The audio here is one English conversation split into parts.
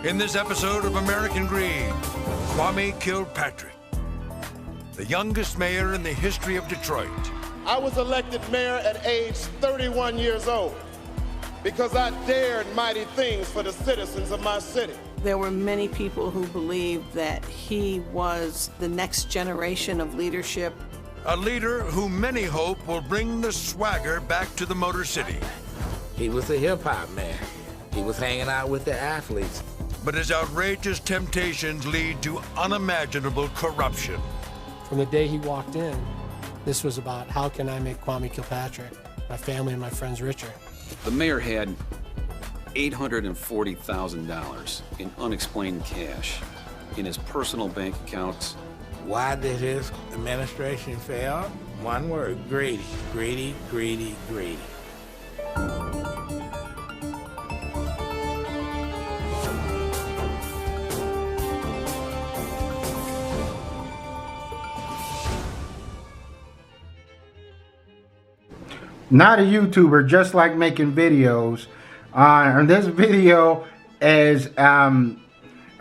In this episode of American Greed, Kwame Kilpatrick, the youngest mayor in the history of Detroit. I was elected mayor at age 31 years old because I dared mighty things for the citizens of my city. There were many people who believed that he was the next generation of leadership. A leader who many hope will bring the swagger back to the Motor City. He was a hip-hop man. He was hanging out with the athletes. But his outrageous temptations lead to unimaginable corruption. From the day he walked in, this was about how can I make Kwame Kilpatrick, my family and my friends richer. The mayor had $840,000 in unexplained cash in his personal bank accounts. Why did his administration fail? One word, greedy, greedy, greedy, greedy. Not a YouTuber, just like making videos. And this video is a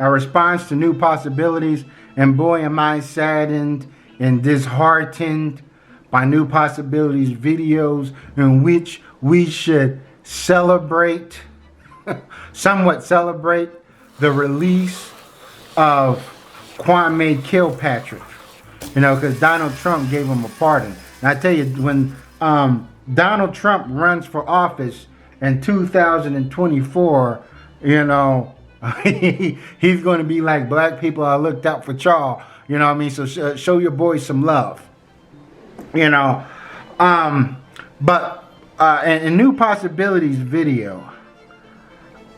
response to New Possibilities, and boy am I saddened and disheartened by New Possibilities videos in which we should celebrate, somewhat celebrate the release of Kwame Kilpatrick. You know, because Donald Trump gave him a pardon. And I tell you, when Donald Trump runs for office in 2024, you know, he's going to be like, black people, I looked out for y'all. You know what I mean? So show your boys some love. You know, but in New Possibilities video,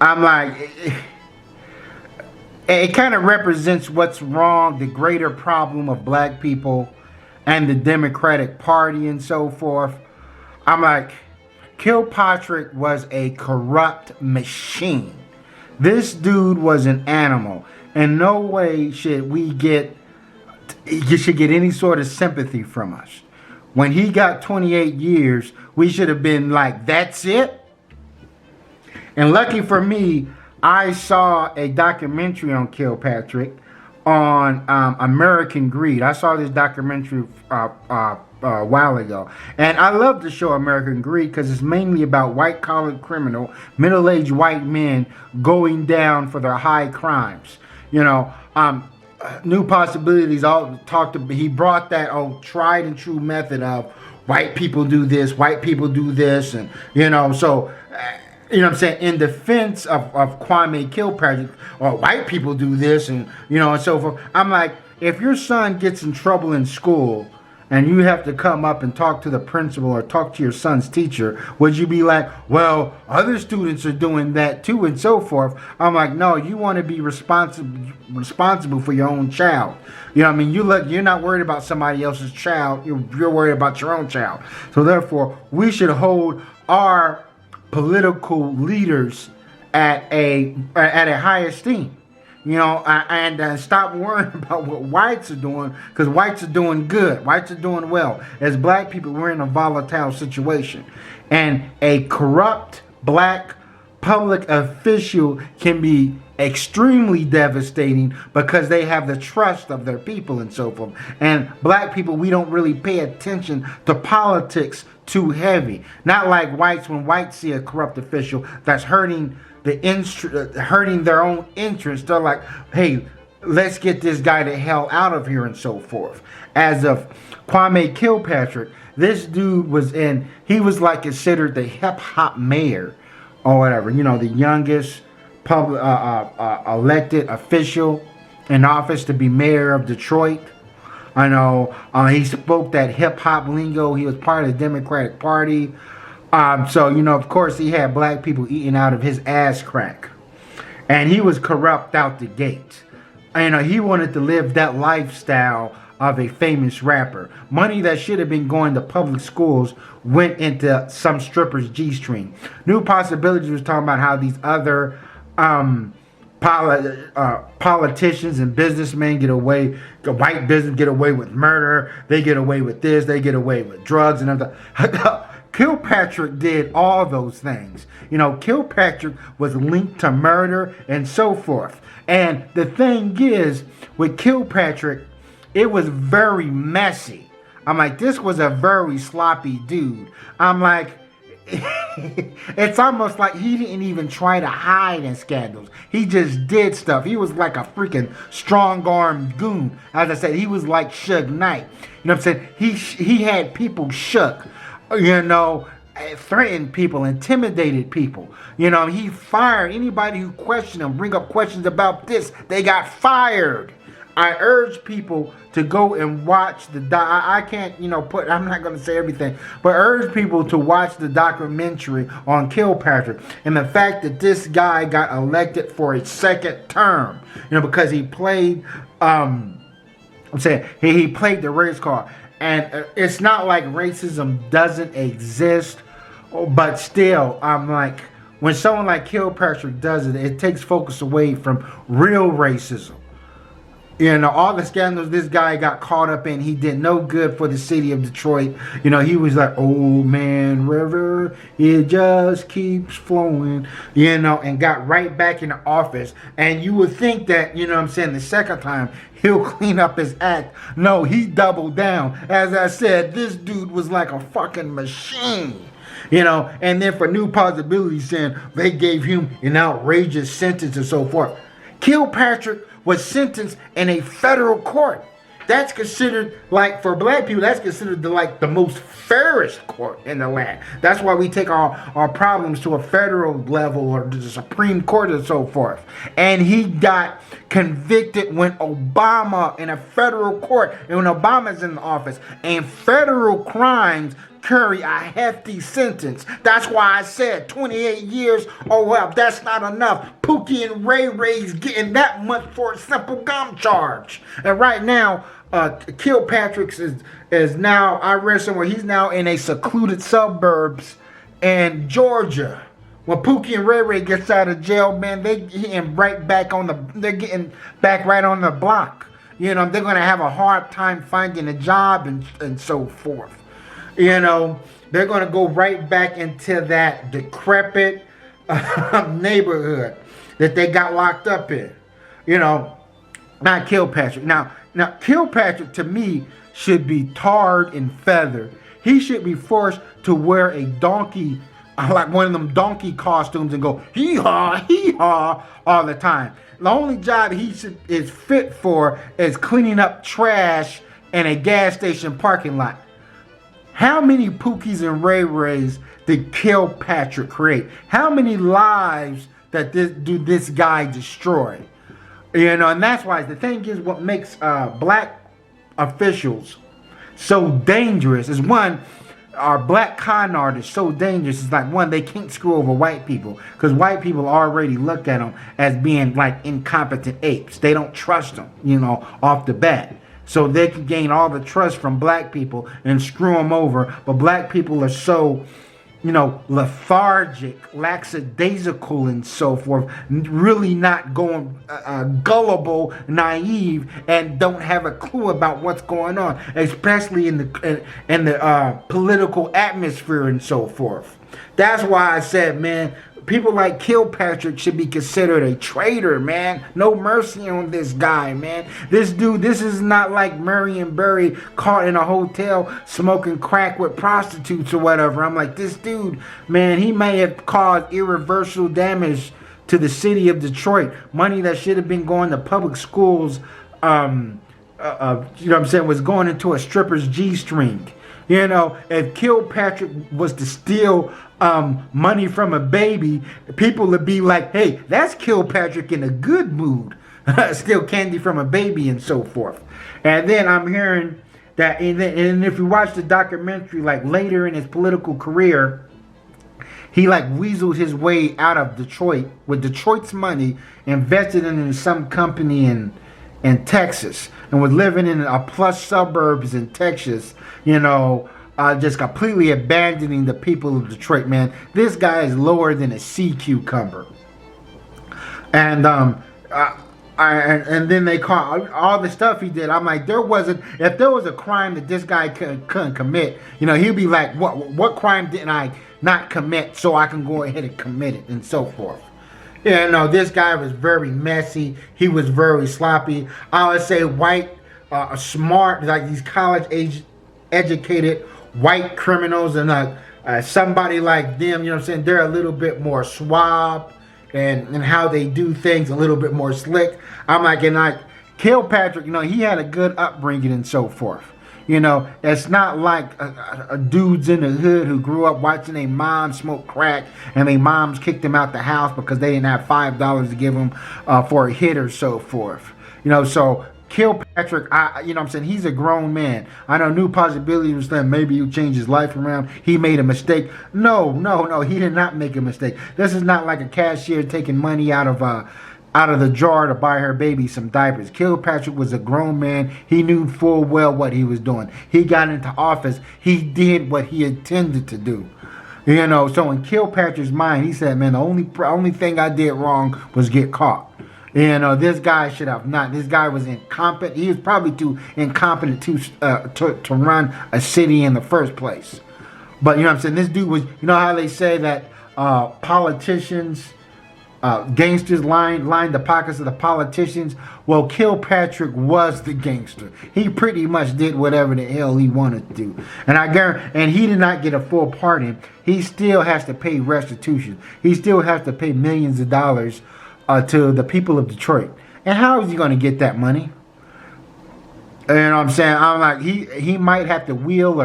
I'm like, it kind of represents what's wrong, the greater problem of black people and the Democratic Party and so forth. I'm like, Kilpatrick was a corrupt machine. This dude was an animal. In no way should we get, you should get any sort of sympathy from us. When he got 28 years, we should have been like, that's it? And lucky for me, I saw a documentary on Kilpatrick on American Greed. I saw this documentary a while ago, and I love the show American Greed because it's mainly about white-collar criminal, middle-aged white men going down for their high crimes. You know, New Possibilities all talked about, he brought that old tried and true method of white people do this, white people do this, and you know, so you know what I'm saying, in defense of Kwame Kilpatrick, or white people do this, and you know, and so forth. I'm like, if your son gets in trouble in school and you have to come up and talk to the principal or talk to your son's teacher, would you be like, well, other students are doing that too and so forth? I'm like, no, you want to be responsible for your own child. You know what I mean? You're not worried about somebody else's child. You're worried about your own child. So therefore, we should hold our political leaders at a high esteem. You know, and stop worrying about what whites are doing, because whites are doing good. Whites are doing well. As black people, we're in a volatile situation. And a corrupt black public official can be extremely devastating because they have the trust of their people and so forth. And black people, we don't really pay attention to politics too heavy. Not like whites. When whites see a corrupt official that's hurting their own interest, they're like, hey, let's get this guy the hell out of here and so forth. As of Kwame Kilpatrick, this dude he was like considered the hip-hop mayor or whatever, you know, the youngest public elected official in office to be mayor of Detroit. I know he spoke that hip-hop lingo. He was part of the Democratic Party. So, you know, of course, he had black people eating out of his ass crack. And he was corrupt out the gate. You know, he wanted to live that lifestyle of a famous rapper. Money that should have been going to public schools went into some stripper's G-string. New Possibilities was talking about how these other politicians and businessmen get away, white business get away with murder, they get away with this, they get away with drugs and everything. Kilpatrick did all those things. You know, Kilpatrick was linked to murder and so forth. And the thing is, with Kilpatrick, it was very messy. I'm like, this was a very sloppy dude. I'm like, it's almost like he didn't even try to hide in scandals. He just did stuff. He was like a freaking strong-armed goon. As I said, he was like Suge Knight. You know what I'm saying? He had people shook, you know, threatened people, intimidated people. You know, he fired anybody who questioned him, bring up questions about this. They got fired. I urge people to go and watch the I can't, you know, I'm not going to say everything, but urge people to watch the documentary on Kilpatrick and the fact that this guy got elected for a second term, you know, because he played, he played the race card. And it's not like racism doesn't exist, but still, I'm like, when someone like Kilpatrick does it, it takes focus away from real racism. You know, all the scandals this guy got caught up in, he did no good for the city of Detroit. You know, he was like, old man river, it just keeps flowing, you know, and got right back in the office. And you would think that, you know what I'm saying, the second time, he'll clean up his act. No, he doubled down. As I said, this dude was like a fucking machine. You know, and then for New Possibilities saying they gave him an outrageous sentence and so forth. Kilpatrick was sentenced in a federal court. That's considered, like, for black people, that's considered the most fairest court in the land. That's why we take our problems to a federal level or to the Supreme Court and so forth. And he got convicted when Obama in a federal court, and when Obama's in the office, and federal crimes carry a hefty sentence. That's why I said 28 years. Oh well, that's not enough. Pookie and Ray Ray's getting that much for a simple gun charge. And right now, Kilpatrick is now, I read somewhere, he's now in a secluded suburbs in Georgia. When Pookie and Ray Ray gets out of jail, man, they're getting back on the block. You know, they're gonna have a hard time finding a job and so forth. You know, they're going to go right back into that decrepit neighborhood that they got locked up in. You know, not Kilpatrick. Now Kilpatrick, to me, should be tarred and feathered. He should be forced to wear a donkey, like one of them donkey costumes, and go hee-haw, hee-haw all the time. The only job he is fit for is cleaning up trash in a gas station parking lot. How many Pookies and Ray Rays did Kilpatrick create? How many lives did this guy destroy? You know, and that's why the thing is, what makes black officials so dangerous is, one, our black con artists so dangerous is, like, one, they can't screw over white people because white people already look at them as being like incompetent apes. They don't trust them, you know, off the bat. So they can gain all the trust from black people and screw them over. But black people are so, you know, lethargic, lackadaisical and so forth, really not going gullible, naive, and don't have a clue about what's going on, especially in the political atmosphere and so forth. That's why I said, man, people like Kilpatrick should be considered a traitor, man. No mercy on this guy, man. This dude, this is not like Marion Barry caught in a hotel smoking crack with prostitutes or whatever. I'm like, this dude, man, he may have caused irreversible damage to the city of Detroit. Money that should have been going to public schools, you know what I'm saying, was going into a stripper's G-string. You know, if Kilpatrick was to steal money from a baby, people would be like, hey, that's Kilpatrick in a good mood. Steal candy from a baby and so forth. And then I'm hearing that, and if you watch the documentary, like later in his political career, he like weaseled his way out of Detroit with Detroit's money, invested in some company in Texas, and was living in a plush suburbs in Texas, you know, just completely abandoning the people of Detroit, man. This guy is lower than a sea cucumber. And And then they caught all the stuff he did. I'm like, if there was a crime that this guy couldn't commit, he'd be like, what crime didn't I not commit so I can go ahead and commit it, and so forth. This guy was very messy. He was very sloppy. I would say white, smart, like these college educated white criminals, and somebody like them, they're a little bit more suave and how they do things, a little bit more slick. I'm like, Kilpatrick, he had a good upbringing and so forth. It's not like dudes in the hood who grew up watching their mom smoke crack and their moms kicked them out the house because they didn't have $5 to give them for a hit or so forth. So Kilpatrick, he's a grown man. I know New Possibility was saying maybe you change his life around. He made a mistake. No, he did not make a mistake. This is not like a cashier taking money out of the jar to buy her baby some diapers. Kilpatrick was a grown man. He knew full well what he was doing. He got into office. He did what he intended to do. So in Kilpatrick's mind, he said, man, the only thing I did wrong was get caught. This guy should have not. This guy was incompetent. He was probably too incompetent to run a city in the first place. But this dude was, how they say that politicians, gangsters line the pockets of the politicians. Well, Kilpatrick was the gangster. He pretty much did whatever the hell he wanted to do. And I guarantee, and he did not get a full pardon. He still has to pay restitution. He still has to pay millions of dollars to the people of Detroit. And how is he going to get that money? I'm saying? I'm like, he might have to weasel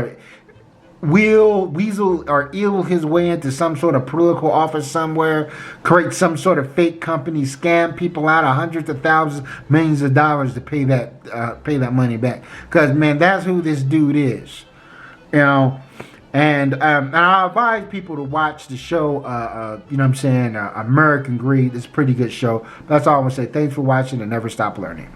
or eel his way into some sort of political office somewhere, create some sort of fake company, scam people out of hundreds of thousands, millions of dollars to pay that money back. Because, man, that's who this dude is. And I advise people to watch the show, American Greed. It's a pretty good show. That's all I'm going to say. Thanks for watching and never stop learning.